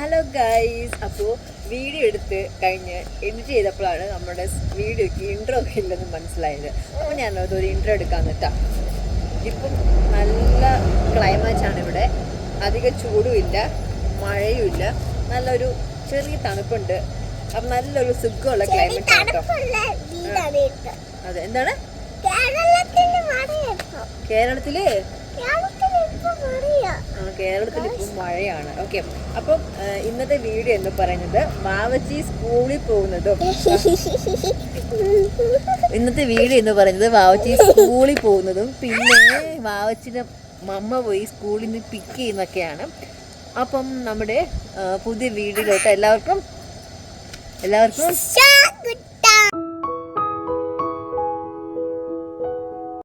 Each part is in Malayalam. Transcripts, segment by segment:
Hello guys. അപ്പോൾ വീഡിയോ എടുത്ത് കഴിഞ്ഞ് എഡിറ്റ് ചെയ്തപ്പോഴാണ് നമ്മുടെ വീഡിയോയ്ക്ക് ഇൻട്രോ ഒക്കെ ഇല്ലെന്ന് മനസ്സിലായത്. അപ്പോൾ ഞാനത് ഒരു ഇൻട്രോ എടുക്കാൻ നിട്ടാ. ഇപ്പം നല്ല ക്ലൈമാറ്റാണ് ഇവിടെ. അധികം ചൂടുമില്ല, മഴയുമില്ല, നല്ലൊരു ചെറിയ തണുപ്പുണ്ട്. അപ്പം നല്ലൊരു സുഖമുള്ള ക്ലൈമറ്റ് കേട്ടോ. അതെ, എന്താണ് കേരളത്തില് കേരളത്തിൽ ഇപ്പം മഴയാണ്. ഓക്കെ, അപ്പം ഇന്നത്തെ വീഡിയോ എന്ന് പറയുന്നത് വാവച്ചി സ്കൂളിൽ പോകുന്നതും പിന്നെ വാവച്ചിയുടെ മമ്മ പോയി സ്കൂളിൽ നിന്ന് പിക്ക് ചെയ്യുന്നൊക്കെയാണ്. അപ്പം നമ്മുടെ പുതിയ വീഡിയോയിലോട്ട് എല്ലാവർക്കും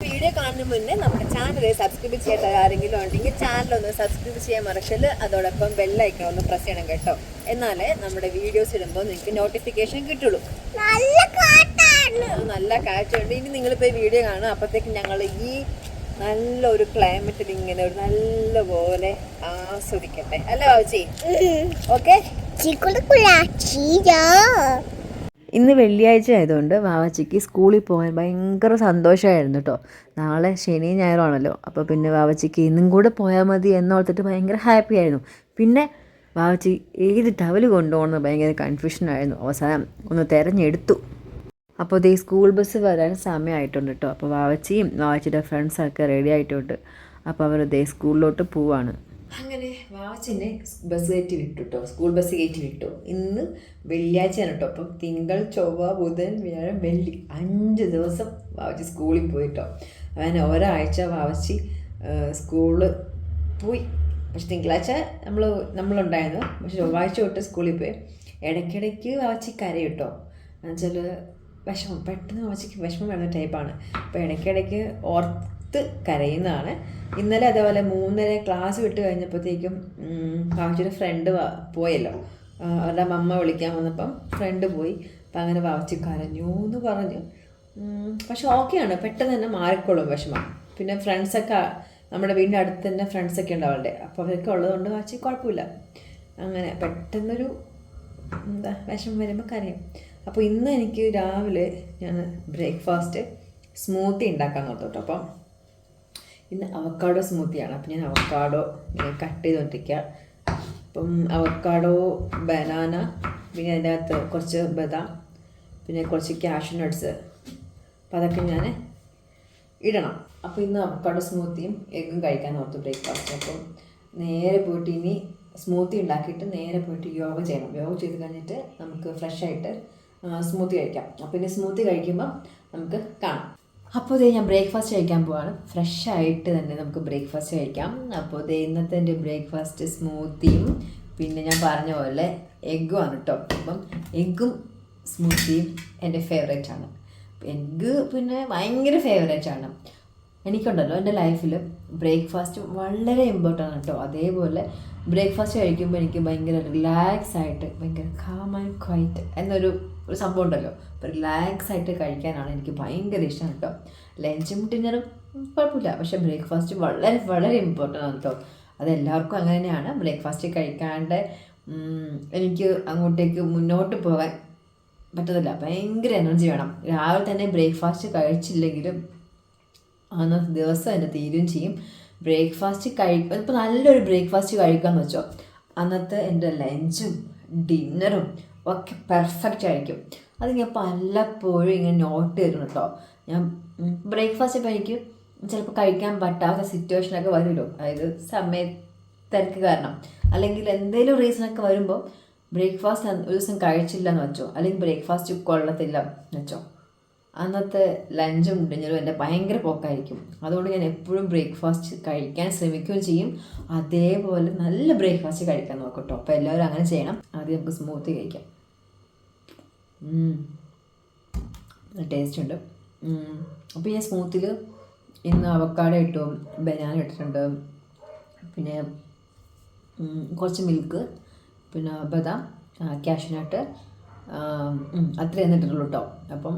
വീഡിയോ കാണുന്നതിന് മുന്നേ നമ്മുടെ ചാനൽ സബ്സ്ക്രൈബ് ചെയ്യാത്ത ആരെങ്കിലും ഉണ്ടെങ്കിൽ ചാനലൊന്ന് സബ്സ്ക്രൈബ് ചെയ്യാൻ മറക്കല്. അതോടൊപ്പം ബെല്ലൈക്കൺ ഒന്ന് പ്രസ് ചെയ്യണം കേട്ടോ. എന്നാലേ നമ്മുടെ വീഡിയോസ് ഇടുമ്പോൾ നിങ്ങൾക്ക് നോട്ടിഫിക്കേഷൻ കിട്ടുള്ളൂ. നല്ല കാറ്റുണ്ട്. ഇനി നിങ്ങളിപ്പോൾ വീഡിയോ കാണും, അപ്പോഴത്തേക്കും ഞങ്ങൾ ഈ നല്ലൊരു ക്ലൈമറ്റിൽ ഇങ്ങനെ ഒരു നല്ല പോലെ ആസ്വദിക്കട്ടെ അല്ലേ വാവച്ചി? ഓക്കെ. ഇന്ന് വെള്ളിയാഴ്ച ആയതുകൊണ്ട് വാവച്ചിക്ക് സ്കൂളിൽ പോകാൻ ഭയങ്കര സന്തോഷമായിരുന്നു കേട്ടോ. നാളെ ശനി ഞായറാണല്ലോ, അപ്പോൾ പിന്നെ വാവച്ചിക്ക് ഇന്നും കൂടെ പോയാൽ മതി എന്നോർത്തിട്ട് ഭയങ്കര ഹാപ്പി ആയിരുന്നു. പിന്നെ വാവച്ചി ഏത് ടവൽ കൊണ്ടുപോകണമെന്ന് ഭയങ്കര കൺഫ്യൂഷനായിരുന്നു. അവസാനം ഒന്ന് തിരഞ്ഞെടുത്തു. അപ്പോൾ ഈ സ്കൂൾ ബസ് വരാൻ സമയമായിട്ടുണ്ട് കേട്ടോ. അപ്പോൾ വാവച്ചിയും വാവച്ചിയുടെ ഫ്രണ്ട്സൊക്കെ റെഡി ആയിട്ടുണ്ട്. അപ്പോൾ അവർ സ്കൂളിലോട്ട് പോവാണ്. അങ്ങനെ വാവച്ചിനെ ബസ് കയറ്റി വിട്ടു കേട്ടോ, സ്കൂൾ ബസ് കയറ്റി വിട്ടു. ഇന്ന് വെള്ളിയാഴ്ചയാണ് കേട്ടോ. അപ്പം തിങ്കൾ, ചൊവ്വ, ബുധൻ, വ്യാഴം, വെള്ളി 5 ദിവസം വാവച്ചി സ്കൂളിൽ പോയിട്ടോ. അങ്ങനെ ഒരാഴ്ച വാവച്ചി സ്കൂളിൽ പോയി. പക്ഷെ തിങ്കളാഴ്ച നമ്മളുണ്ടായിരുന്നു. പക്ഷെ ചൊവ്വാഴ്ച തൊട്ട് സ്കൂളിൽ പോയി. ഇടയ്ക്കിടയ്ക്ക് വാവച്ചി കരയും കേട്ടോ. എന്നുവെച്ചാൽ വിഷമം, പെട്ടെന്ന് വാവച്ചിക്ക് വിഷമം വരുന്ന ടൈപ്പാണ്. അപ്പോൾ ഇടയ്ക്കിടയ്ക്ക് ഓർത്ത് കരയുന്നതാണ്. ഇന്നലെ അതേപോലെ 3:30 ക്ലാസ് വിട്ട് കഴിഞ്ഞപ്പോഴത്തേക്കും വാവച്ചിയുടെ ഫ്രണ്ട് പോയല്ലോ. അവരുടെ അമ്മ വിളിക്കാൻ വന്നപ്പം ഫ്രണ്ട് പോയി. അപ്പം അങ്ങനെ വാവച്ചി കരഞ്ഞു എന്ന് പറഞ്ഞു. പക്ഷെ ഓക്കെയാണ്, പെട്ടെന്ന് തന്നെ മാറിക്കോളും വിഷമം. പിന്നെ ഫ്രണ്ട്സൊക്കെ നമ്മുടെ വീടിൻ്റെ അടുത്ത് തന്നെ ഫ്രണ്ട്സൊക്കെ ഉണ്ട് അവളുടെ. അപ്പോൾ അവരൊക്കെ ഉള്ളതുകൊണ്ട് വാവച്ചി കുഴപ്പമില്ല. അങ്ങനെ പെട്ടെന്നൊരു വിഷമം വരുമ്പോൾ കരയും. അപ്പോൾ ഇന്ന് എനിക്ക് രാവിലെ ഞാൻ ബ്രേക്ക്ഫാസ്റ്റ് സ്മൂത്തി ഉണ്ടാക്കാൻ നോർത്തു കേട്ടോ. അപ്പം ഇന്ന് അവക്കാഡോ സ്മൂത്തിയാണ്. അപ്പം ഞാൻ അവക്കാഡോ കട്ട് ചെയ്തുകൊണ്ടിരിക്കുക. അപ്പം അവക്കാഡോ, ബനാന, പിന്നെ അതിൻ്റെ അകത്ത് കുറച്ച് ബദാം, പിന്നെ കുറച്ച് കാഷ്യൂ നട്ട്സ്, അപ്പം അതൊക്കെ ഞാൻ ഇടണം. അപ്പോൾ ഇന്ന് അവക്കാഡോ സ്മൂത്തിയും എഗ്ഗും കഴിക്കാൻ ഓർത്തു ബ്രേക്ക്ഫാസ്റ്റ്. അപ്പം നേരെ പോയിട്ട് ഇനി സ്മൂത്തി ഉണ്ടാക്കിയിട്ട് നേരെ പോയിട്ട് യോഗ ചെയ്യണം. യോഗ ചെയ്ത് കഴിഞ്ഞിട്ട് നമുക്ക് ഫ്രഷായിട്ട് സ്മൂത്തി കഴിക്കാം. അപ്പോൾ ഇനി സ്മൂത്തി കഴിക്കുമ്പം നമുക്ക് കാണാം. അപ്പോൾ ഞാൻ ബ്രേക്ക്ഫാസ്റ്റ് കഴിക്കാൻ പോവാണ്. ഫ്രഷായിട്ട് തന്നെ നമുക്ക് ബ്രേക്ക്ഫാസ്റ്റ് കഴിക്കാം. അപ്പോൾ ഇന്നത്തെ എൻ്റെ ബ്രേക്ക്ഫാസ്റ്റ് സ്മൂത്തിയും പിന്നെ ഞാൻ പറഞ്ഞ പോലെ എഗ്ഗുമാണ് കേട്ടോ. അപ്പം എഗ്ഗും സ്മൂത്തിയും എൻ്റെ ഫേവറേറ്റാണ്. എഗ്ഗ് പിന്നെ ഭയങ്കര ഫേവറേറ്റാണ്. എനിക്കുണ്ടല്ലോ എൻ്റെ ലൈഫിൽ ബ്രേക്ക്ഫാസ്റ്റ് വളരെ ഇമ്പോർട്ടൻ്റ് ആണ് കേട്ടോ. അതേപോലെ ബ്രേക്ക്ഫാസ്റ്റ് കഴിക്കുമ്പോൾ എനിക്ക് ഭയങ്കര റിലാക്സ് ആയിട്ട്, ഭയങ്കര കാം ആൻഡ് ക്വൈറ്റ് എന്നൊരു സംഭവം ഉണ്ടല്ലോ. അപ്പോൾ റിലാക്സ് ആയിട്ട് കഴിക്കാനാണ് എനിക്ക് ഭയങ്കര ഇഷ്ടം കേട്ടോ. ലഞ്ചും ഡിന്നറും കുഴപ്പമില്ല, പക്ഷേ ബ്രേക്ക്ഫാസ്റ്റ് വളരെ വളരെ ഇമ്പോർട്ടൻ്റ് ആണ് കേട്ടോ. അതെല്ലാവർക്കും അങ്ങനെ തന്നെയാണ്. ബ്രേക്ക്ഫാസ്റ്റ് കഴിക്കാണ്ട് എനിക്ക് അങ്ങോട്ടേക്ക് മുന്നോട്ട് പോകാൻ പറ്റത്തില്ല. ഭയങ്കര എനർജി വേണം. രാവിലെ തന്നെ ബ്രേക്ക്ഫാസ്റ്റ് കഴിച്ചില്ലെങ്കിലും അന്നത്തെ ദിവസം എൻ്റെ തീരുകയും ചെയ്യും. ബ്രേക്ക്ഫാസ്റ്റ് ഇപ്പോൾ നല്ലൊരു ബ്രേക്ക്ഫാസ്റ്റ് കഴിക്കാമെന്ന് വെച്ചോ, അന്നത്തെ എൻ്റെ ലഞ്ചും ഡിന്നറും ഒക്കെ പെർഫെക്റ്റ് ആയിരിക്കും. അത് ഞാൻ പലപ്പോഴും ഇങ്ങനെ നോട്ട് ചെയ്തിട്ടുണ്ട് കേട്ടോ. ഞാൻ ബ്രേക്ക്ഫാസ്റ്റ് ഇപ്പോൾ എനിക്ക് ചിലപ്പോൾ കഴിക്കാൻ പറ്റാത്ത സിറ്റുവേഷനൊക്കെ വരുമല്ലോ, അതായത് സമയത്തിരക്ക് കാരണം അല്ലെങ്കിൽ എന്തെങ്കിലും റീസണൊക്കെ വരുമ്പോൾ ബ്രേക്ക്ഫാസ്റ്റ് ഒരു ദിവസം കഴിച്ചില്ല എന്ന് വെച്ചോ, അല്ലെങ്കിൽ ബ്രേക്ക്ഫാസ്റ്റ് കൊള്ളത്തില്ല എന്ന് വെച്ചോ, അന്നത്തെ ലഞ്ചും ഡിന്നറും എൻ്റെ ഭയങ്കര പോക്കായിരിക്കും. അതുകൊണ്ട് ഞാൻ എപ്പോഴും ബ്രേക്ക്ഫാസ്റ്റ് കഴിക്കാൻ ശ്രമിക്കുകയും ചെയ്യും. അതേപോലെ നല്ല ബ്രേക്ക്ഫാസ്റ്റ് കഴിക്കാൻ നോക്കും കേട്ടോ. അപ്പോൾ എല്ലാവരും അങ്ങനെ ചെയ്യണം. ആദ്യം നമുക്ക് സ്മൂത്തി കഴിക്കാം. ടേസ്റ്റ് ഉണ്ട്. അപ്പോൾ ഞാൻ സ്മൂത്തിയിൽ ഇന്ന് അവക്കാഡോ ഇട്ടു, ബനാന ഇട്ടിട്ടുണ്ട്, പിന്നെ കുറച്ച് മിൽക്ക്, പിന്നെ ബദാം, കാഷ്യൂ നട്ട്, അത്രയും ഇട്ടിട്ടുള്ളൂ കേട്ടോ. അപ്പം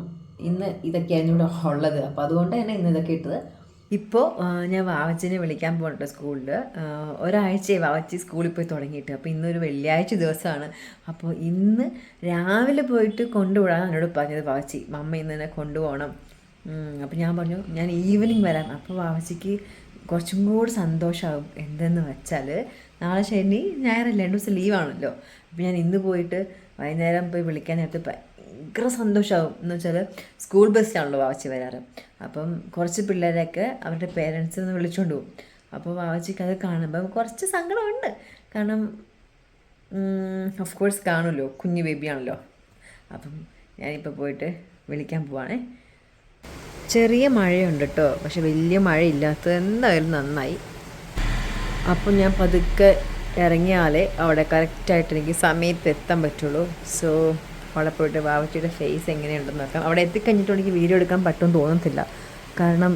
ഇന്ന് ഇതൊക്കെയായിരുന്നു ഇവിടെ ഉള്ളത്. അപ്പോൾ അതുകൊണ്ട് തന്നെ ഇന്ന് ഇതൊക്കെ ഇട്ടത്. ഇപ്പോൾ ഞാൻ വാവച്ചിനെ വിളിക്കാൻ പോകട്ടോ സ്കൂളിൽ. ഒരാഴ്ചയായി വാവച്ചി സ്കൂളിൽ പോയി തുടങ്ങിയിട്ട്. അപ്പോൾ ഇന്നൊരു വെള്ളിയാഴ്ച ദിവസമാണ്. അപ്പോൾ ഇന്ന് രാവിലെ പോയിട്ട് കൊണ്ടുപോകാൻ എന്നോട് പറഞ്ഞത് വാവച്ചി, മമ്മ ഇന്ന് തന്നെ കൊണ്ടുപോകണം. അപ്പോൾ ഞാൻ പറഞ്ഞു ഞാൻ ഈവനിങ് വരാം. അപ്പോൾ വാവച്ചിക്ക് കുറച്ചും കൂടി സന്തോഷമാകും. എന്തെന്ന് വെച്ചാൽ നാളെ ശനി ഞായറല്ലേ, 2 ദിവസം ലീവാണല്ലോ. അപ്പോൾ ഞാൻ ഇന്ന് പോയിട്ട് വൈകുന്നേരം പോയി വിളിക്കാൻ നേരത്തെ ഭയങ്കര സന്തോഷമാകും. എന്ന് വെച്ചാൽ സ്കൂൾ ബസ്സിലാണല്ലോ വാവച്ചി വരാറ്. അപ്പം കുറച്ച് പിള്ളേരെയൊക്കെ അവരുടെ പേരൻസിൽ നിന്ന് വിളിച്ചുകൊണ്ട് പോകും. അപ്പോൾ വാവച്ചിക്ക് അത് കാണുമ്പോൾ കുറച്ച് സങ്കടമുണ്ട്. കാരണം ഓഫ് കോഴ്സ് കാണുമല്ലോ, കുഞ്ഞു ബേബിയാണല്ലോ. അപ്പം ഞാനിപ്പോൾ പോയിട്ട് വിളിക്കാൻ പോവാണേ. ചെറിയ മഴയുണ്ട് കേട്ടോ, പക്ഷെ വലിയ മഴയില്ലാത്തത് എന്തായാലും നന്നായി. അപ്പം ഞാൻ പതുക്കെ ഇറങ്ങിയാലേ അവിടെ കറക്റ്റായിട്ട് എനിക്ക് സമയത്ത് എത്താൻ പറ്റുള്ളൂ. സോ അവിടെ പോയിട്ട് വാവച്ചിയുടെ ഫേസ് എങ്ങനെയുണ്ടെന്ന് നോക്കാം. അവിടെ എത്തിക്കഴിഞ്ഞിട്ട് എനിക്ക് വീഡിയോ എടുക്കാൻ പറ്റുമെന്ന് തോന്നത്തില്ല, കാരണം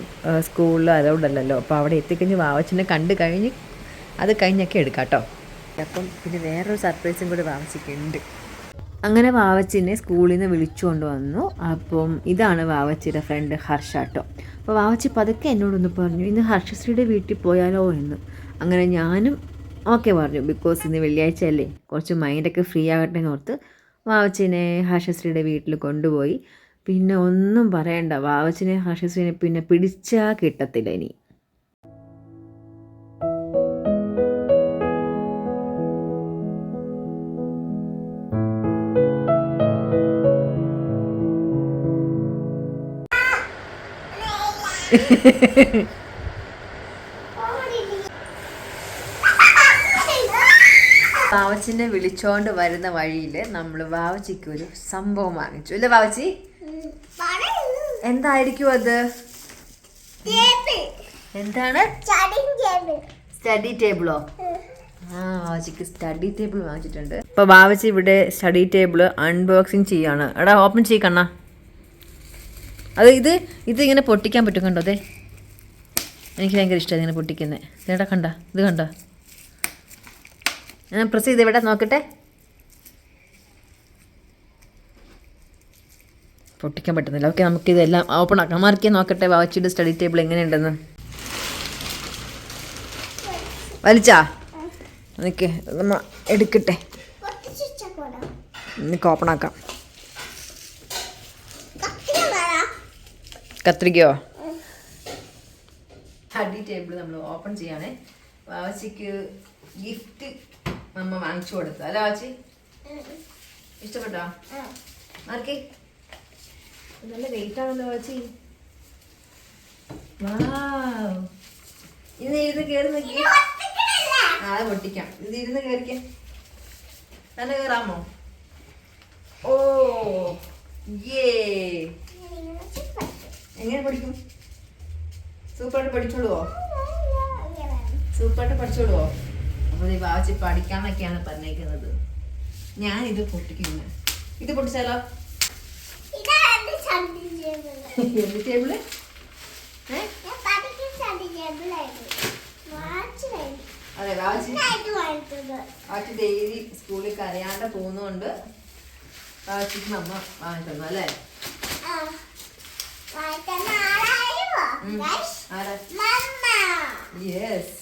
സ്കൂളിൽ അലൗഡ് അല്ലല്ലോ. അപ്പോൾ അവിടെ എത്തിക്കഴിഞ്ഞ് വാവച്ചിനെ കണ്ടു കഴിഞ്ഞ് അത് കഴിഞ്ഞൊക്കെ എടുക്കാം കേട്ടോ. അപ്പം പിന്നെ വേറൊരു സർപ്രൈസും കൂടി വാവച്ചിക്കുണ്ട്. അങ്ങനെ വാവച്ചിനെ സ്കൂളിൽ നിന്ന് വിളിച്ചുകൊണ്ട് വന്നു. അപ്പം ഇതാണ് വാവച്ചിയുടെ ഫ്രണ്ട് ഹർഷ കേട്ടോ. അപ്പോൾ വാവച്ചി പതുക്കെ എന്നോടൊന്ന് പറഞ്ഞു ഇന്ന് ഹർഷശ്രീയുടെ വീട്ടിൽ പോയാലോ എന്ന്. അങ്ങനെ ഞാനും ഓക്കെ പറഞ്ഞു, ബിക്കോസ് ഇന്ന് വെള്ളിയാഴ്ച അല്ലേ, കുറച്ച് മൈൻഡൊക്കെ ഫ്രീ ആകട്ടെ എന്ന് ഓർത്ത് വാവച്ചിനെ ഹർഷശ്രീയുടെ വീട്ടിൽ കൊണ്ടുപോയി. പിന്നെ ഒന്നും പറയണ്ട, വാവച്ചിനെ ഹർഷശ്രീനെ പിന്നെ പിടിച്ചാൽ കിട്ടത്തില്ല ഇനി. വാവച്ചിനെ വിളിച്ചോണ്ട് വരുന്ന വഴിയിൽ നമ്മൾ വാവച്ചിക്ക് ഒരു സംഭവം വാങ്ങിച്ചു അല്ലേ വാവച്ചി? എന്തായിരിക്കും അത്? എന്താണ്? സ്റ്റഡി ടേബിളോ? വാവച്ചിക്ക് സ്റ്റഡി ടേബിൾ വാങ്ങിച്ചിട്ടുണ്ട്. ഇപ്പൊ വാവച്ചി ഇവിടെ സ്റ്റഡി ടേബിൾ അൺബോക്സിങ് ചെയ്യാണ്. എടാ ഓപ്പൺ ചെയ്യണ. അത് ഇത് ഇങ്ങനെ പൊട്ടിക്കാൻ പറ്റും, കണ്ടോ? അതെ, എനിക്ക് ഭയങ്കര ഇഷ്ടമാണ് ഇങ്ങനെ പൊട്ടിക്കുന്നത്. ചേട്ടാ കണ്ട, ഇത് കണ്ട, ഞാൻ പ്രസ് ചെയ്ത് ഇവിടെ നോക്കട്ടെ. പൊട്ടിക്കാൻ പറ്റുന്നില്ല. ഓക്കെ, നമുക്കിതെല്ലാം ഓപ്പൺ ആക്കാം. മാർക്കിയ നോക്കട്ടെ വാവച്ചിയുടെ സ്റ്റഡി ടേബിൾ എങ്ങനെയുണ്ടെന്ന്. വലിച്ചാ എനിക്ക് നമ്മ എടുക്കട്ടെ, എനിക്ക് ഓപ്പൺ ആക്കാം. കത്രികയോ? സ്റ്റഡി ടേബിൾ നമ്മൾ ഓപ്പൺ ചെയ്യാണേ. വാവച്ചിക്ക് ഗിഫ്റ്റ് നമ്മ വാങ്ങിച്ചു കൊടുത്ത അല്ല വാവച്ചി? ഇഷ്ടപ്പെട്ടോ? മാർക്കി നല്ല വെയിറ്റ് ആണല്ലോ വാവച്ചി. ഇന്ന് ഇരുന്ന് കയറി നോക്കി. അത് പൊട്ടിക്കാം. ഇത് ഇരുന്ന് കയറിക്ക. തന്നെ കയറാമോ? ഓ ഏ, എങ്ങനെ പഠിക്കും? സൂപ്പറായിട്ട് പഠിച്ചോളുവോ? സൂപ്പറായിട്ട് പഠിച്ചോളുവോ? അപ്പോൾ ഈ വാവച്ചി പഠിക്കാന്നൊക്കെയാണ് പറഞ്ഞേക്കുന്നത്. ഞാൻ ഇത് പൊട്ടിക്കുന്നു. ഇത് പൊട്ടിച്ചാലോ? എന്ത് ടേബിള്? അതെ, വാവച്ചി ഡെയിലി സ്കൂളിൽ കരയാണ്ട് പോകുന്നതുകൊണ്ട് വാവച്ചിക്ക് നമ്മ വാങ്ങി തന്നു അല്ലേ? യെസ്.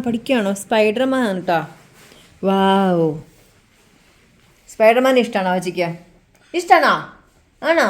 പഠിക്കുകയാണോ? സ്പൈഡർമാൻ ആണ് കേട്ടോ. വാവ്, സ്പൈഡർമാൻ ഇഷ്ടമാണോ വാവച്ചിക്ക്? ഇഷ്ടമാണോ? ആണോ?